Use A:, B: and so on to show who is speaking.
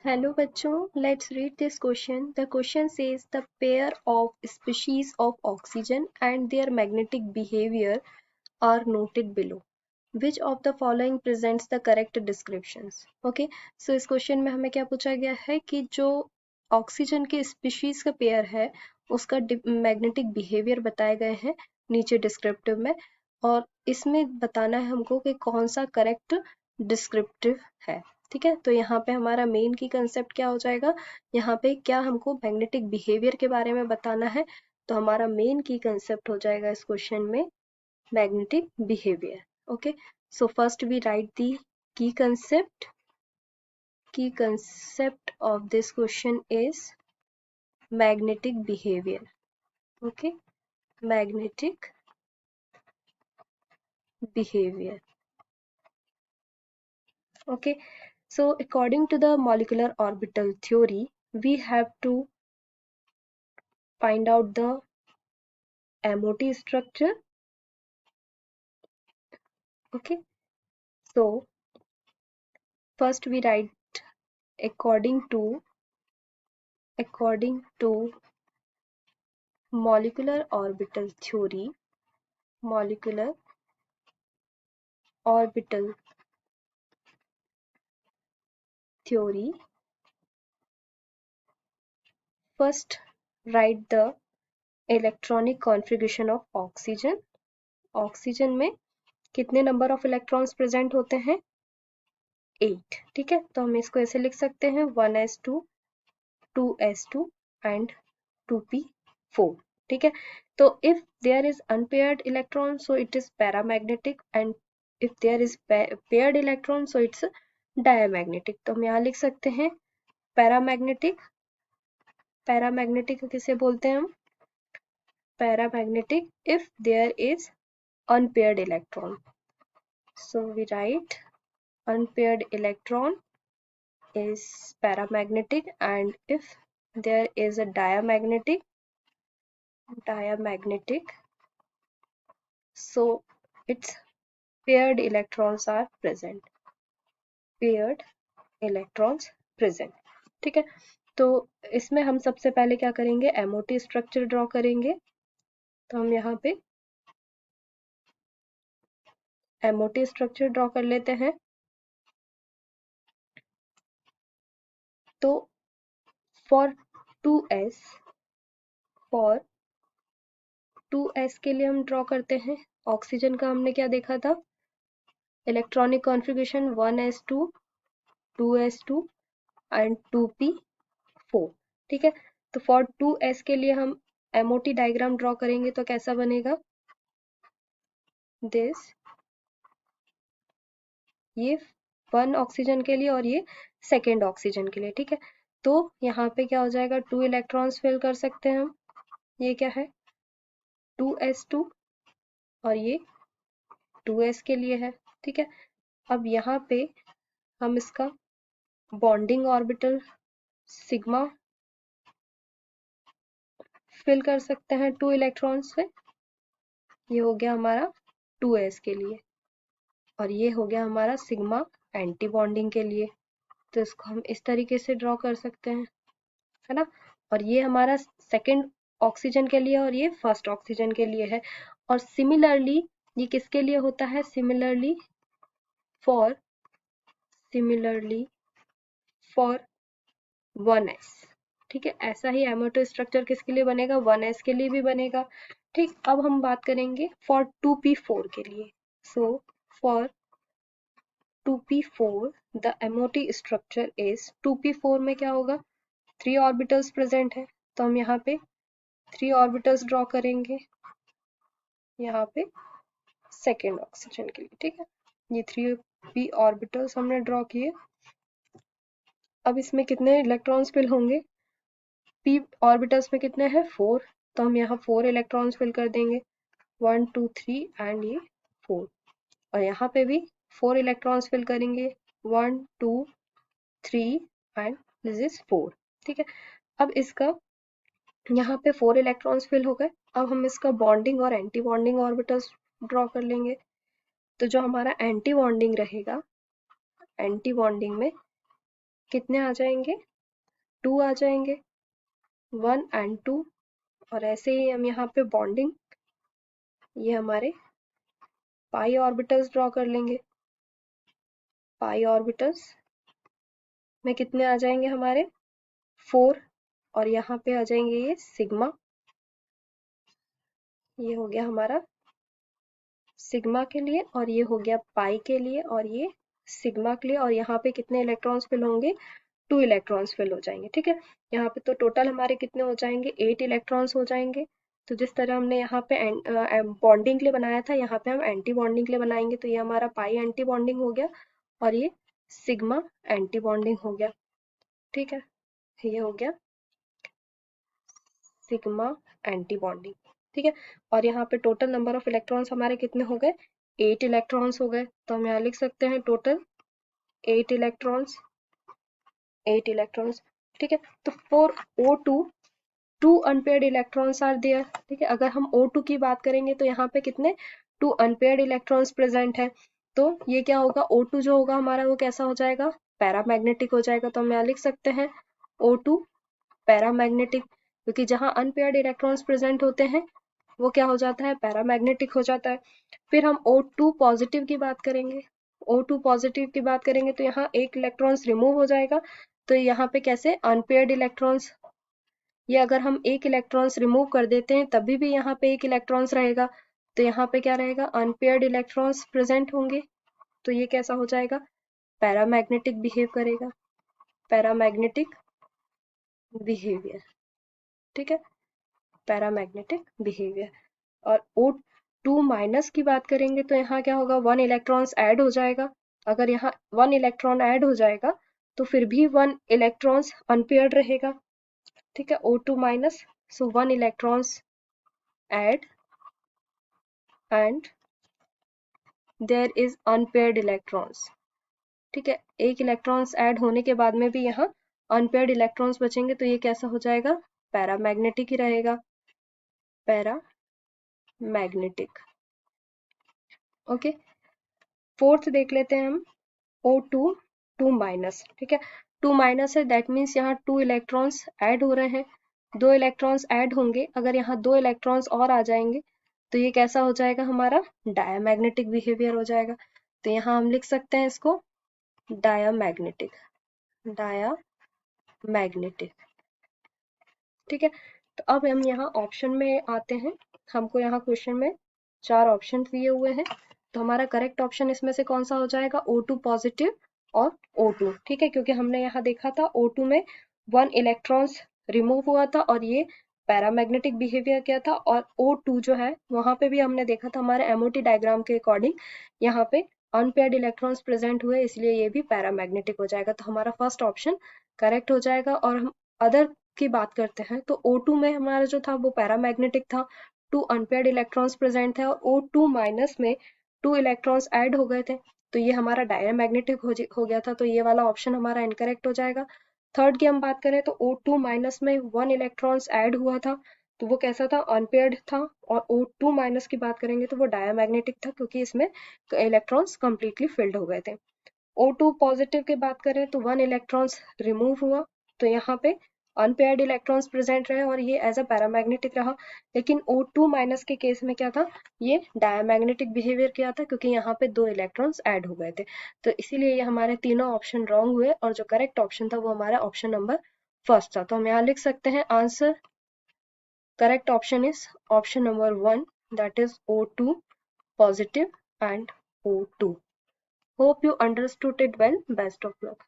A: Hello bachcho, let's read this question. The question says the pair of species of oxygen and their magnetic behavior are noted below. Which of the following presents the correct descriptions? Okay, so इस question में हमें क्या पूछा गया है कि जो oxygen के स्पीशीज का पेयर है उसका मैग्नेटिक बिहेवियर बताए गए हैं नीचे डिस्क्रिप्टिव में, और इसमें बताना है हमको कि कौन सा करेक्ट डिस्क्रिप्टिव है। ठीक है, तो यहाँ पे हमारा मेन की कंसेप्ट क्या हो जाएगा, यहाँ पे क्या हमको मैग्नेटिक बिहेवियर के बारे में बताना है, तो हमारा मेन की कंसेप्ट हो जाएगा इस क्वेश्चन में magnetic behavior. Okay, so first we write the key concept. Key concept of this question is magnetic behavior. Okay, magnetic behavior. Okay, so according to the molecular orbital theory, we have to find out the MOT structure. Okay, so first we write according to molecular orbital theory, molecular orbital theory, first write the electronic configuration of oxygen. Oxygen में कितने number of electrons present होते हैं, 8। ठीक है, तो हम इसको ऐसे लिख सकते हैं 1s2 2s2 एंड 2p4। ठीक है, तो if there is unpaired electron so it is paramagnetic, and if there is paired electron so it's diamagnetic. तो हम यहाँ लिख सकते हैं पैरामैग्नेटिक। पैरामैग्नेटिक किसे बोलते हैं हम, paramagnetic if there is unpaired electron. So we write unpaired electron is paramagnetic, and if there is a diamagnetic, so its paired electrons are present. Paired electrons present. ठीक है, तो इसमें हम सबसे पहले क्या करेंगे, MOT स्ट्रक्चर ड्रॉ करेंगे। तो हम यहाँ पे MOT स्ट्रक्चर ड्रॉ कर लेते हैं। तो फॉर 2s के लिए हम ड्रॉ करते हैं, ऑक्सीजन का हमने क्या देखा था, electronic configuration 1s2 2s2 and 2p4। ठीक है, तो फॉर 2s के लिए हम MOT डायग्राम ड्रॉ करेंगे तो कैसा बनेगा, दिस, ये 1 ऑक्सीजन के लिए और ये सेकेंड ऑक्सीजन के लिए। ठीक है, तो यहाँ पे क्या हो जाएगा, 2 इलेक्ट्रॉन्स फिल कर सकते हैं हम, ये क्या है 2s2 और ये 2s के लिए है। ठीक है, अब यहाँ पे हम इसका बॉन्डिंग ऑर्बिटल सिग्मा फिल कर सकते हैं 2 इलेक्ट्रॉन्स से, ये हो गया हमारा 2s के लिए, और ये हो गया हमारा सिग्मा एंटी बॉन्डिंग के लिए। तो इसको हम इस तरीके से ड्रॉ कर सकते हैं, है ना, और ये हमारा सेकेंड ऑक्सीजन के लिए और ये फर्स्ट ऑक्सीजन के लिए है। और सिमिलरली ये किसके लिए होता है, सिमिलरली फॉर 1s। ठीक है, ऐसा ही एमोटो स्ट्रक्चर किसके लिए बनेगा, 1s के लिए भी बनेगा। ठीक, अब हम बात करेंगे फॉर 2p4 के लिए। So for 2p4 the MOT structure is, 2p4 में क्या होगा, 3 ऑर्बिटल्स प्रेजेंट है, तो हम यहाँ पे 3 ऑर्बिटल्स ड्रॉ करेंगे यहाँ पे सेकेंड ऑक्सीजन के लिए। ठीक है, ये 3p ऑर्बिटल्स हमने ड्रॉ किए। अब इसमें कितने इलेक्ट्रॉन्स फिल होंगे, p ऑर्बिटल्स में कितने हैं, 4, तो हम यहाँ 4 इलेक्ट्रॉन्स फिल कर देंगे, 1 2 3 एंड ये 4, और यहाँ पे भी 4 इलेक्ट्रॉन्स फिल करेंगे, 1 2 3 एंड दिस इज 4। ठीक है, अब इसका यहाँ पे 4 इलेक्ट्रॉन्स फिल हो गए। अब हम इसका बॉन्डिंग और एंटी बॉन्डिंग ऑर्बिटल्स ड्रॉ कर लेंगे। तो जो हमारा एंटी बॉन्डिंग रहेगा, एंटी बॉन्डिंग में कितने आ जाएंगे, 2 आ जाएंगे, 1 and 2। और ऐसे ही हम यहाँ पे बॉन्डिंग, ये हमारे पाई ऑर्बिटल्स ड्रॉ कर लेंगे। पाई ऑर्बिटल्स में कितने आ जाएंगे हमारे, 4। और यहाँ पे आ जाएंगे ये सिग्मा, ये हो गया हमारा सिग्मा के लिए, और ये हो गया पाई के लिए, और ये सिग्मा के लिए। और यहाँ पे कितने इलेक्ट्रॉन्स फिल होंगे, 2 इलेक्ट्रॉन्स फिल हो जाएंगे। ठीक है, यहाँ पे तो टोटल हमारे कितने हो जाएंगे, 8 इलेक्ट्रॉन्स हो जाएंगे। तो जिस तरह हमने यहाँ पे बॉन्डिंग के लिए बनाया था, यहाँ पे हम एंटी बॉन्डिंग के लिए बनाएंगे। तो ये हमारा पाई एंटी बॉन्डिंग हो गया, और ये सिग्मा एंटी बॉन्डिंग हो गया। ठीक है, ये हो गया सिग्मा एंटी बॉन्डिंग। ठीक है, और यहाँ पे टोटल नंबर ऑफ इलेक्ट्रॉन्स हमारे कितने हो गए, 8 इलेक्ट्रॉन्स हो गए। तो हम यहाँ लिख सकते हैं टोटल 8 इलेक्ट्रॉन्स, 8 इलेक्ट्रॉन्स। ठीक है, तो for O2 2 unpaired electrons are there. ठीक है, अगर हम O2 की बात करेंगे तो यहाँ पे कितने 2 अनपेयर्ड इलेक्ट्रॉन्स प्रेजेंट है। तो ये क्या होगा, O2 जो होगा हमारा वो कैसा हो जाएगा, पैरामैग्नेटिक हो जाएगा। तो हम यहाँ लिख सकते हैं O2 पैरामैग्नेटिक, क्योंकि जहाँ अनपेयर्ड इलेक्ट्रॉन्स प्रेजेंट होते हैं वो क्या हो जाता है, पैरामैग्नेटिक हो जाता है। फिर हम O2 पॉजिटिव की बात करेंगे, O2 पॉजिटिव की बात करेंगे तो यहाँ एक इलेक्ट्रॉन्स रिमूव हो जाएगा। तो यहाँ पे कैसे, अनपेयर्ड इलेक्ट्रॉन्स, ये अगर हम एक इलेक्ट्रॉन्स रिमूव कर देते हैं तभी भी यहाँ पे एक इलेक्ट्रॉन्स रहेगा। तो यहाँ पे क्या रहेगा, अनपेयर्ड इलेक्ट्रॉन्स प्रेजेंट होंगे। तो ये कैसा हो जाएगा, पैरामैग्नेटिक बिहेव करेगा, पैरामैग्नेटिक बिहेवियर। ठीक है, पैरामैग्नेटिक बिहेवियर। और O2 माइनस की बात करेंगे तो यहाँ क्या होगा, 1 इलेक्ट्रॉन्स ऐड हो जाएगा। अगर यहाँ 1 इलेक्ट्रॉन ऐड हो जाएगा तो फिर भी 1 इलेक्ट्रॉन्स अनपेयर्ड रहेगा। ठीक है, O2 minus, so 1 electrons add and there is unpaired electrons. ठीक है, एक इलेक्ट्रॉन्स ऐड होने के बाद में भी यहाँ अनपेयर्ड इलेक्ट्रॉन्स बचेंगे। तो ये कैसा हो जाएगा, पैरामैग्नेटिक ही रहेगा, पैरामैग्नेटिक। ओके, फोर्थ देख लेते हैं हम, O2 2 माइनस। ठीक है, 2 माइनस है, दैट मीन्स यहाँ 2 इलेक्ट्रॉन्स ऐड हो रहे हैं, 2 इलेक्ट्रॉन्स ऐड होंगे। अगर यहाँ 2 इलेक्ट्रॉन्स और आ जाएंगे तो ये कैसा हो जाएगा, हमारा डायामैग्नेटिक बिहेवियर हो जाएगा। तो यहाँ हम लिख सकते हैं इसको डायामैग्नेटिक, डायामैग्नेटिक। ठीक है, तो अब हम यहाँ ऑप्शन में आते हैं। हमको यहाँ क्वेश्चन में 4 ऑप्शन दिए हुए हैं, तो हमारा करेक्ट ऑप्शन इसमें से कौन सा हो जाएगा, O2 पॉजिटिव और O2। ठीक है, क्योंकि हमने यहाँ देखा था O2 में 1 इलेक्ट्रॉन्स रिमूव हुआ था और ये पैरामैग्नेटिक बिहेवियर किया था। और O2 जो है वहां पे भी हमने देखा था हमारे MOT डायग्राम के अकॉर्डिंग यहाँ पे अनपेयर्ड इलेक्ट्रॉन्स प्रेजेंट हुए, इसलिए ये भी पैरामैग्नेटिक हो जाएगा। तो हमारा फर्स्ट ऑप्शन करेक्ट हो जाएगा। और हम अदर की बात करते हैं तो O2 में हमारा जो था वो पैरामैग्नेटिक था, 2 अनपेयर्ड इलेक्ट्रॉन्स प्रेजेंट थे, और O2 माइनस में 2 इलेक्ट्रॉन्स ऐड हो गए थे। तो ये हमारा डायमैग्नेटिक हो गया था, तो ये वाला ऑप्शन हमारा इनकरेक्ट हो जाएगा। थर्ड की हम बात करें तो O2 माइनस में 1 इलेक्ट्रॉन्स ऐड हुआ था, तो वो कैसा था, अनपेयर्ड था। और O2 माइनस की बात करेंगे तो वो डायमैग्नेटिक था, क्योंकि इसमें इलेक्ट्रॉन्स कंप्लीटली फिल्ड हो गए थे। O2 पॉजिटिव की बात करें तो 1 इलेक्ट्रॉन्स रिमूव हुआ, तो यहाँ पे अनपेयर्ड इलेक्ट्रॉन्स प्रेजेंट रहे और ये एज अ पैरामैग्नेटिक रहा। लेकिन O2 माइनस के केस में क्या था, ये डायमैग्नेटिक बिहेवियर किया था, क्योंकि यहाँ पे 2 इलेक्ट्रॉन्स ऐड हो गए थे। तो इसीलिए ये हमारे तीनों ऑप्शन रॉन्ग हुए, और जो करेक्ट ऑप्शन था वो हमारा ऑप्शन नंबर फर्स्ट था। तो हम यहाँ लिख सकते हैं answer, correct option is option number 1, that is O2 positive and O2. Hope you understood it well. Best of luck.